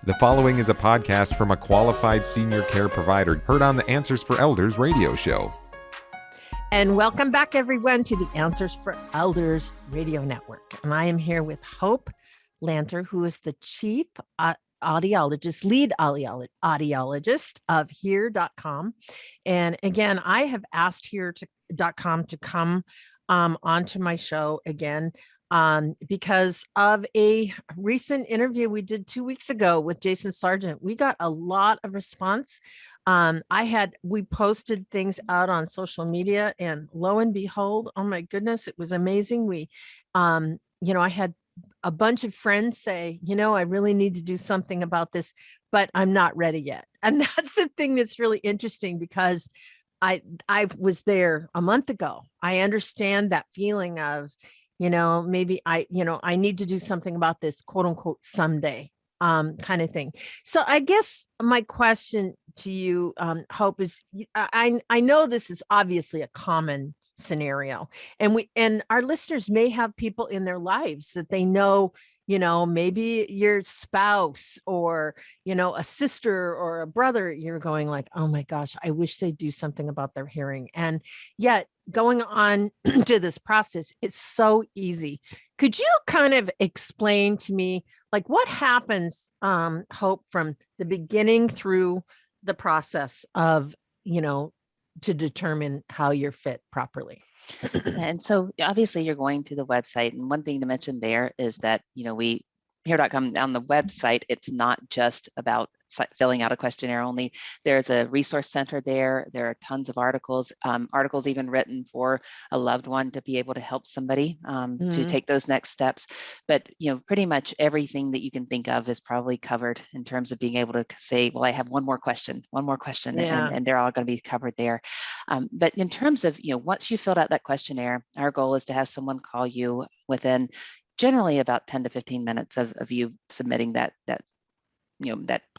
The following is a podcast from a qualified senior care provider heard on the Answers for Elders radio show. And welcome back, everyone, to the Answers for Elders radio network. And I am here with Hope Lanter, who is the chief audiologist, lead audiologist of here.com. And again, I have asked here.com to come onto my show again because of a recent interview we did 2 weeks ago with Jason Sargent. We got a lot of response. We posted things out on social media, and lo and behold, oh my goodness, it was amazing. I had a bunch of friends say, I really need to do something about this, but I'm not ready yet. And that's the thing that's really interesting, because I was there a month ago. I understand that feeling of, maybe I need to do something about this, quote unquote, someday, kind of thing. So I guess my question to you, Hope, is I know this is obviously a common scenario, and our listeners may have people in their lives that they know, maybe your spouse or, a sister or a brother, you're going like, oh my gosh, I wish they'd do something about their hearing. And yet going on to this process, it's so easy. Could you kind of explain to me, like, what happens, Hope, from the beginning through the process of, to determine how you're fit properly? And so obviously you're going to the website. And one thing to mention there is that, we here.com on the website, it's not just about filling out a questionnaire only. There's a resource center there. There are tons of articles even written for a loved one to be able to help somebody to take those next steps. But, pretty much everything that you can think of is probably covered in terms of being able to say, well, I have one more question, yeah. and they're all going to be covered there. But in terms of, once you filled out that questionnaire, our goal is to have someone call you within generally about 10 to 15 minutes of you submitting that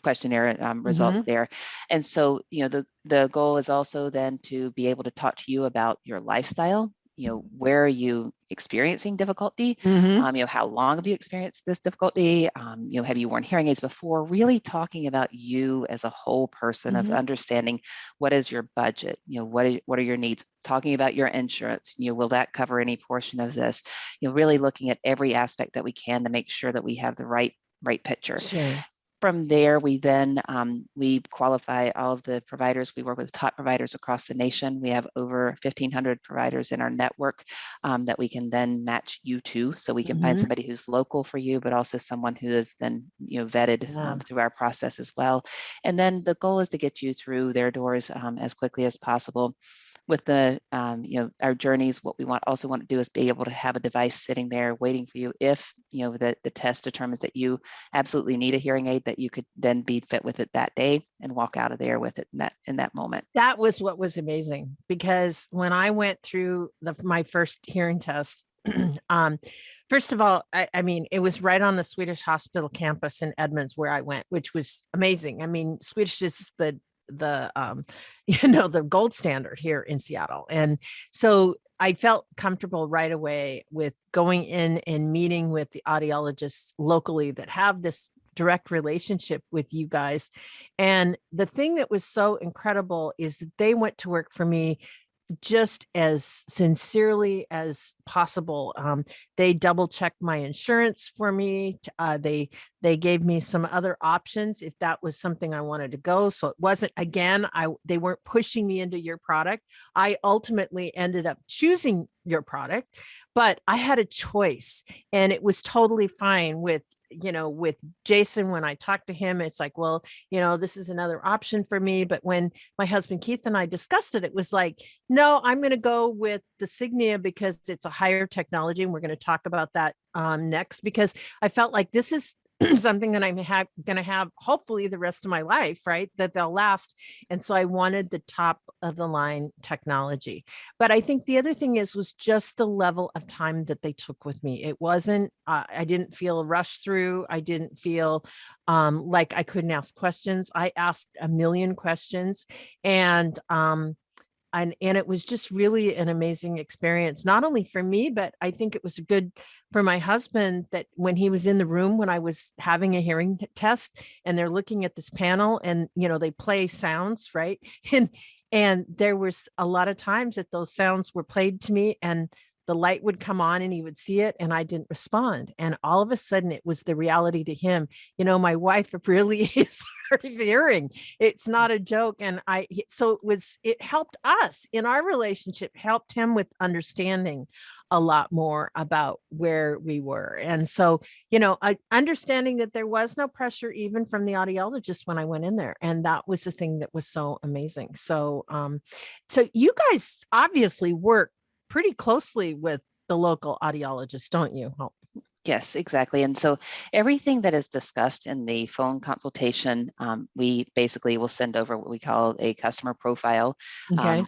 questionnaire results there. And so, the goal is also then to be able to talk to you about your lifestyle. Where are you experiencing difficulty? How long have you experienced this difficulty? Have you worn hearing aids before? Really talking about you as a whole person, of understanding what is your budget? What are your needs? Talking about your insurance. Will that cover any portion of this? Really looking at every aspect that we can to make sure that we have the right picture. Sure. From there, we then we qualify all of the providers. We work with top providers across the nation. We have over 1,500 providers in our network that we can then match you to. So we can find somebody who's local for you, but also someone who is then vetted through our process as well. And then the goal is to get you through their doors as quickly as possible. With the our journeys, what we also want to do is be able to have a device sitting there waiting for you if the test determines that you absolutely need a hearing aid, that you could then be fit with it that day and walk out of there with it in that moment. That was what was amazing, because when I went through my first hearing test, first of all, I mean, it was right on the Swedish Hospital campus in Edmonds where I went, which was amazing. I mean, Swedish is the gold standard here in Seattle. And so I felt comfortable right away with going in and meeting with the audiologists locally that have this direct relationship with you guys. And the thing that was so incredible is that they went to work for me just as sincerely as possible. They double checked my insurance for me. They gave me some other options if that was something I wanted to go. So it wasn't, again, they weren't pushing me into your product. I ultimately ended up choosing your product, but I had a choice, and it was totally fine with Jason. When I talked to him, it's like, well, this is another option for me. But when my husband Keith and I discussed it, it was like, no, I'm going to go with the Signia because it's a higher technology. And we're going to talk about that next, because I felt like this is something that I'm going to have hopefully the rest of my life, right? That they'll last. And so I wanted the top of the line technology. But I think the other thing was just the level of time that they took with me. It wasn't, I didn't feel rushed through. I didn't feel like I couldn't ask questions. I asked a million questions, and and it was just really an amazing experience, not only for me, but I think it was good for my husband, that when he was in the room when I was having a hearing test, and they're looking at this panel, and they play sounds, right? And there was a lot of times that those sounds were played to me, and the light would come on and he would see it and I didn't respond. And all of a sudden it was the reality to him. My wife really is hard of hearing. It's not a joke. And so it helped us in our relationship, helped him with understanding a lot more about where we were. And so, understanding that there was no pressure even from the audiologist when I went in there. And that was the thing that was so amazing. So, so you guys obviously work pretty closely with the local audiologist, don't you? Yes, exactly. And so everything that is discussed in the phone consultation, we basically will send over what we call a customer profile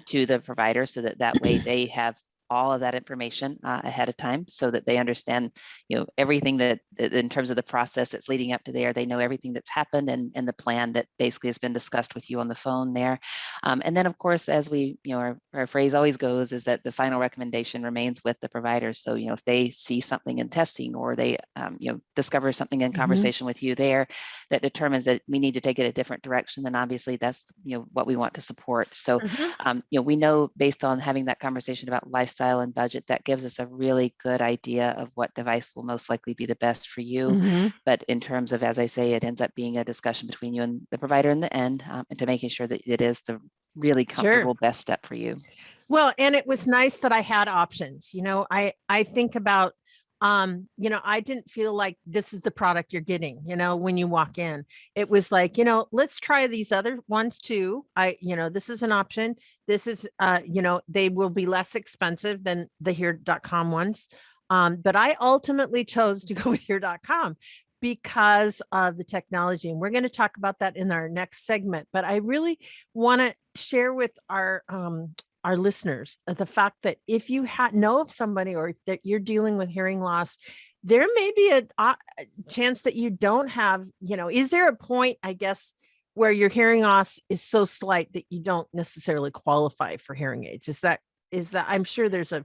to the provider, so that way they have all of that information ahead of time, so that they understand, everything that in terms of the process that's leading up to there. They know everything that's happened and the plan that basically has been discussed with you on the phone there. And then, of course, as we, our phrase always goes, is that the final recommendation remains with the provider. So, if they see something in testing, or they, discover something in conversation with you there that determines that we need to take it a different direction, then obviously that's, what we want to support. So, we know, based on having that conversation about lifestyle and budget, that gives us a really good idea of what device will most likely be the best for you. But in terms of, as I say, it ends up being a discussion between you and the provider in the end, and to making sure that it is the really comfortable best step for you. Well, and it was nice that I had options. I think about, I didn't feel like this is the product you're getting, when you walk in. It was like, let's try these other ones too. This is an option. This is, they will be less expensive than the here.com ones. But I ultimately chose to go with here.com because of the technology. And we're going to talk about that in our next segment. But I really want to share with our listeners the fact that if you know of somebody, or that you're dealing with hearing loss, there may be a chance that you don't have, is there a point, I guess, where your hearing loss is so slight that you don't necessarily qualify for hearing aids? Is that, I'm sure there's a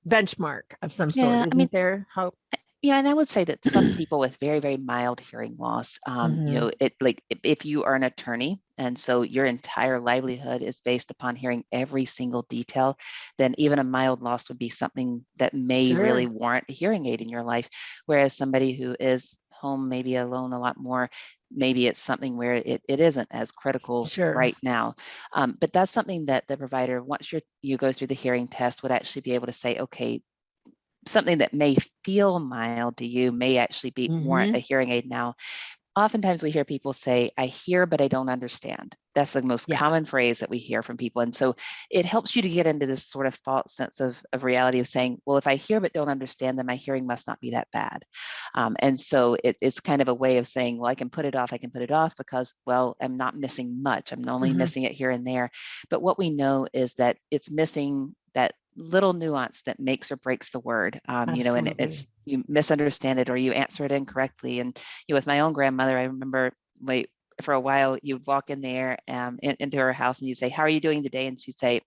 benchmark of some sort, isn't there? How? Yeah, and I would say that some people with very, very mild hearing loss, if you are an attorney, and so your entire livelihood is based upon hearing every single detail, then even a mild loss would be something that may really warrant a hearing aid in your life. Whereas somebody who is home, maybe alone a lot more, maybe it's something where it isn't as critical right now. But that's something that the provider, once you go through the hearing test, would actually be able to say, okay, something that may feel mild to you may actually be warrant a hearing aid now. Oftentimes we hear people say, I hear, but I don't understand. That's the most common phrase that we hear from people. And so it helps you to get into this sort of false sense of reality of saying, well, if I hear but don't understand, then my hearing must not be that bad. And so it's kind of a way of saying, well, I can put it off because, well, I'm not missing much. I'm only missing it here and there. But what we know is that it's missing that little nuance that makes or breaks the word, and it's, you misunderstand it or you answer it incorrectly. And with my own grandmother, I remember for a while, you'd walk in there into her house and you'd say, how are you doing today? And she'd say,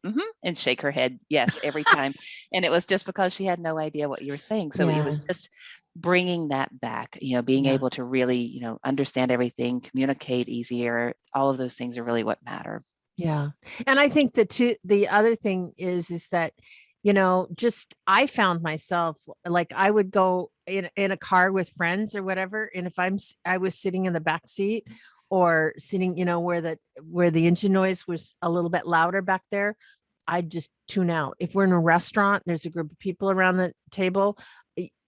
and shake her head, yes, every time. And it was just because she had no idea what you were saying. So it was just bringing that back, being able to really, understand everything, communicate easier. All of those things are really what matter. Yeah. And I think the other thing is that, just, I found myself, like, I would go in a car with friends or whatever. And if I was sitting in the back seat, or sitting, where the engine noise was a little bit louder back there, I'd just tune out. If we're in a restaurant, there's a group of people around the table.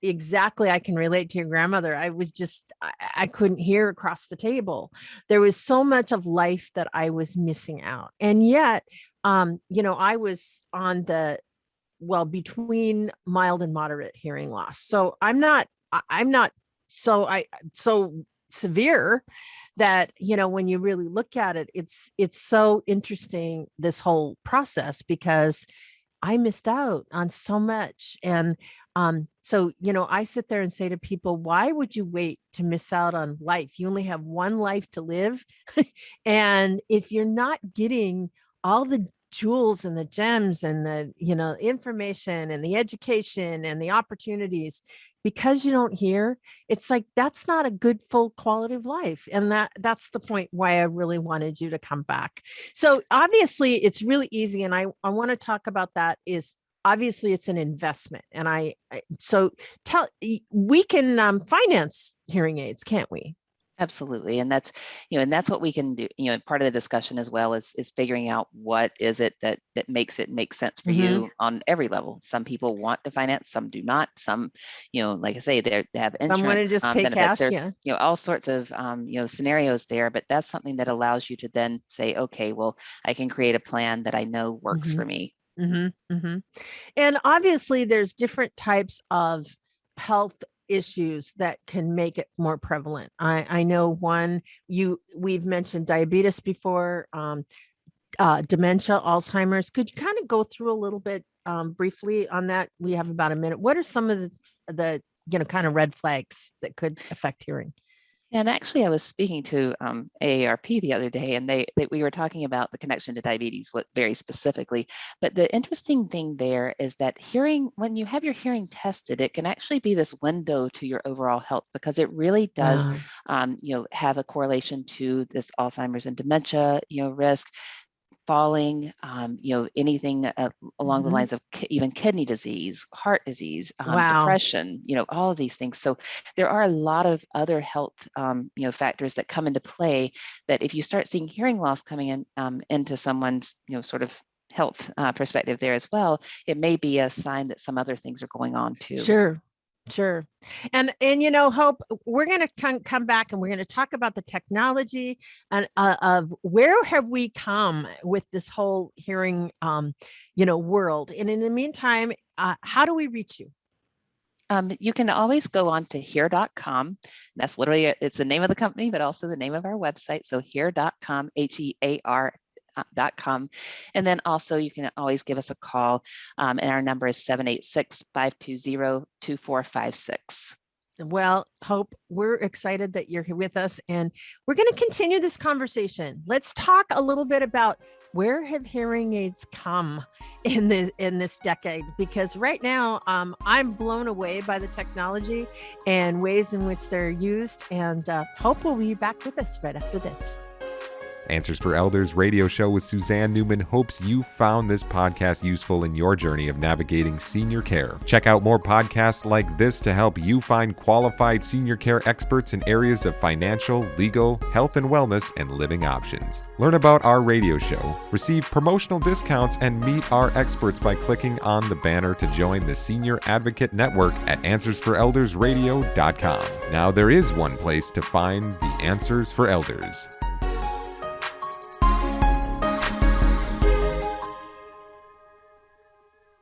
Exactly. I can relate to your grandmother. I couldn't hear across the table. There was so much of life that I was missing out. And yet, I was on between mild and moderate hearing loss. So I'm not so severe that, when you really look at it, it's so interesting, this whole process, because I missed out on so much. And so, I sit there and say to people, why would you wait to miss out on life? You only have one life to live. And if you're not getting all the jewels and the gems and the, information and the education and the opportunities, because you don't hear, it's like, that's not a good full quality of life. And that's the point why I really wanted you to come back. So obviously it's really easy. And I want to talk about that is obviously it's an investment. And we can finance hearing aids, can't we? Absolutely. And that's what we can do. Part of the discussion as well is figuring out what is it that makes it make sense for you on every level. Some people want to finance, some do not. Some, like I say, they have insurance. Some want to just pay benefits. cash. There's, all sorts of, scenarios there, but that's something that allows you to then say, okay, well, I can create a plan that I know works for me. And obviously there's different types of health issues that can make it more prevalent. I know we've mentioned diabetes before, dementia, Alzheimer's. Could you kind of go through a little bit briefly on that? We have about a minute. What are some of the kind of red flags that could affect hearing? And actually, I was speaking to AARP the other day, and we were talking about the connection to diabetes, very specifically. But the interesting thing there is that when you have your hearing tested, it can actually be this window to your overall health, because it really does, have a correlation to this Alzheimer's and dementia, risk. Falling, anything along the lines of even kidney disease, heart disease, depression, all of these things. So there are a lot of other health, factors that come into play, that if you start seeing hearing loss coming in into someone's, sort of health perspective there as well, it may be a sign that some other things are going on too. Sure. And Hope, we're going to come back and we're going to talk about the technology and of where have we come with this whole hearing, world. And in the meantime, how do we reach you? You can always go on to hear.com. That's literally, it's the name of the company, but also the name of our website. So hear.com, HEAR.com. And then also you can always give us a call, and our number is 786-520-2456. Well, Hope, we're excited that you're here with us, and we're going to continue this conversation. Let's talk a little bit about where have hearing aids come in this decade, because right now I'm blown away by the technology and ways in which they're used, and Hope will be back with us right after this. Answers for Elders radio show with Suzanne Newman hopes you found this podcast useful in your journey of navigating senior care. Check out more podcasts like this to help you find qualified senior care experts in areas of financial, legal, health and wellness, and living options. Learn about our radio show, receive promotional discounts, and meet our experts by clicking on the banner to join the Senior Advocate Network at AnswersForEldersRadio.com. Now there is one place to find the Answers for Elders.